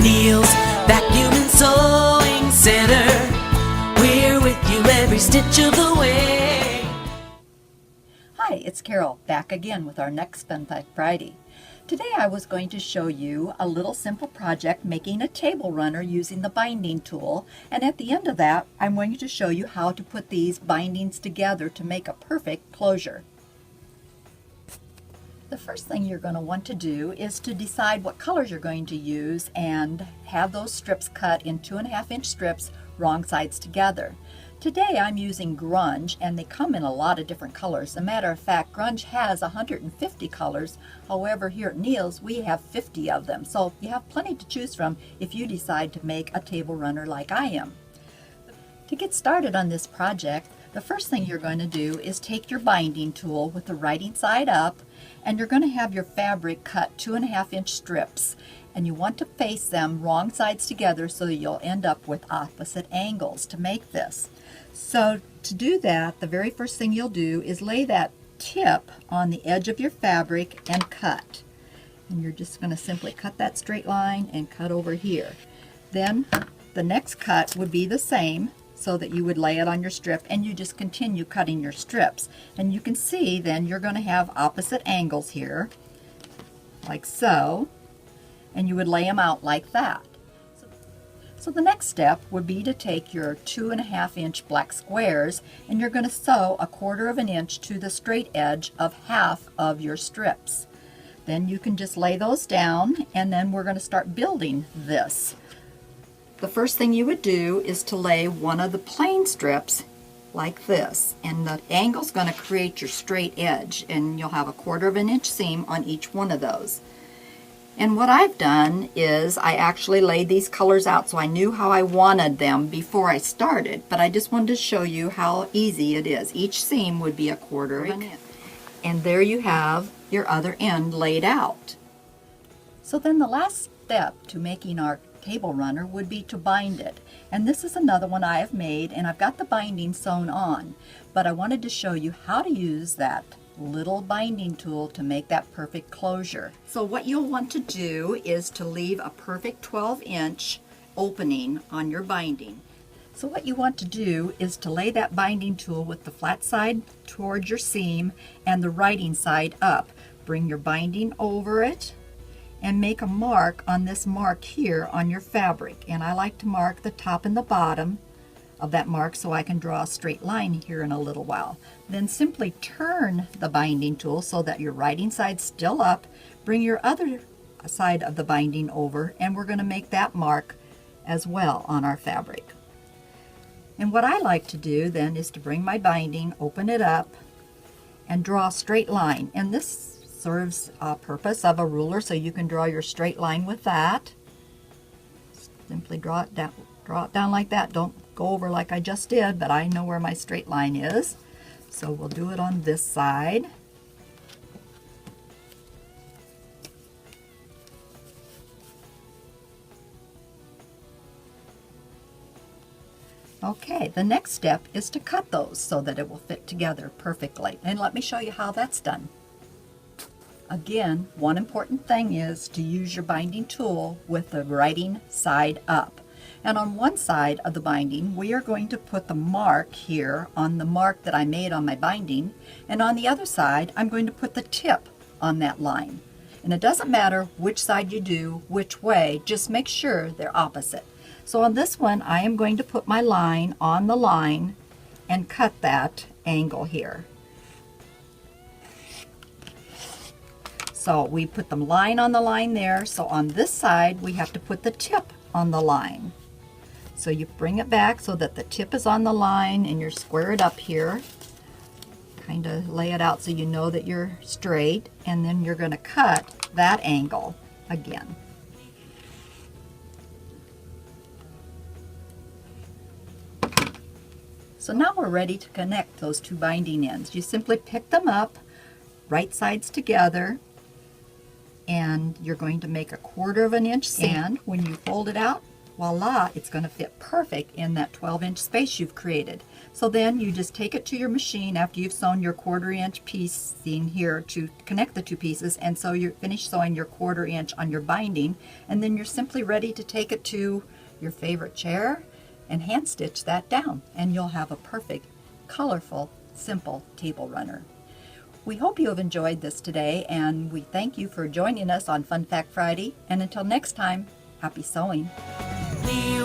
Neil's Vacuum and Sewing Center. We're with you every stitch of the way. Hi, it's Carol, back again with our next Fun Fact Friday. Today I was going to show you a little simple project making a table runner using the binding tool, and at the end of that I'm going to show you how to put these bindings together to make a perfect closure. The first thing you're going to want to do is to decide what colors you're going to use and have those strips cut in 2.5-inch strips, wrong sides together. Today I'm using grunge, and they come in a lot of different colors. As a matter of fact, grunge has 150 colors. However, here at Neil's we have 50 of them, so you have plenty to choose from if you decide to make a table runner like I am. To get started on this project, the first thing you're going to do is take your binding tool with the writing side up, and you're going to have your fabric cut 2.5-inch strips, and you want to face them wrong sides together so you'll end up with opposite angles to make this. So to do that, the very first thing you'll do is lay that tip on the edge of your fabric and cut. And you're just going to simply cut that straight line and cut over here. Then the next cut would be the same, so that you would lay it on your strip, and you just continue cutting your strips. And you can see then you're going to have opposite angles here, like so, and you would lay them out like that. So the next step would be to take your 2.5-inch black squares, and you're going to sew 1/4 inch to the straight edge of half of your strips. Then you can just lay those down, and then we're going to start building this. The first thing you would do is to lay one of the plain strips like this, and the angle's going to create your straight edge, and you'll have 1/4 inch seam on each one of those. And what I've done is I actually laid these colors out so I knew how I wanted them before I started, but I just wanted to show you how easy it is. Each seam would be 1/4 inch, and there you have your other end laid out. So then the last step to making our table runner would be to bind it, and this is another one I have made, and I've got the binding sewn on, but I wanted to show you how to use that little binding tool to make that perfect closure. So what you'll want to do is to leave a perfect 12-inch opening on your binding. So what you want to do is to lay that binding tool with the flat side towards your seam and the writing side up. Bring your binding over it and make a mark on this mark here on your fabric, and I like to mark the top and the bottom of that mark so I can draw a straight line here in a little while. Then simply turn the binding tool so that your writing side's still up. Bring your other side of the binding over, and we're going to make that mark as well on our fabric. And what I like to do then is to bring my binding, open it up, and draw a straight line. And this serves a purpose of a ruler, so you can draw your straight line with that. Simply draw it down like that. Don't go over like I just did, but I know where my straight line is. So we'll do it on this side. Okay, the next step is to cut those so that it will fit together perfectly. And let me show you how that's done. Again, one important thing is to use your binding tool with the writing side up. And on one side of the binding, we are going to put the mark here on the mark that I made on my binding, and on the other side, I'm going to put the tip on that line. And it doesn't matter which side you do, which way, just make sure they're opposite. So on this one, I am going to put my line on the line and cut that angle here. So we put the line on the line there, so on this side, we have to put the tip on the line. So you bring it back so that the tip is on the line, and you square it up here. Kind of lay it out so you know that you're straight, and then you're going to cut that angle again. So now we're ready to connect those two binding ends. You simply pick them up, right sides together, and you're going to make 1/4 inch seam. And when you fold it out, voila, it's going to fit perfect in that 12-inch space you've created. So then you just take it to your machine after you've sewn your 1/4-inch piece seen here to connect the two pieces, and so you're finished sewing your 1/4 inch on your binding, and then you're simply ready to take it to your favorite chair and hand stitch that down, and you'll have a perfect, colorful, simple table runner. We hope you have enjoyed this today, and we thank you for joining us on Fun Fact Friday. And until next time, happy sewing. We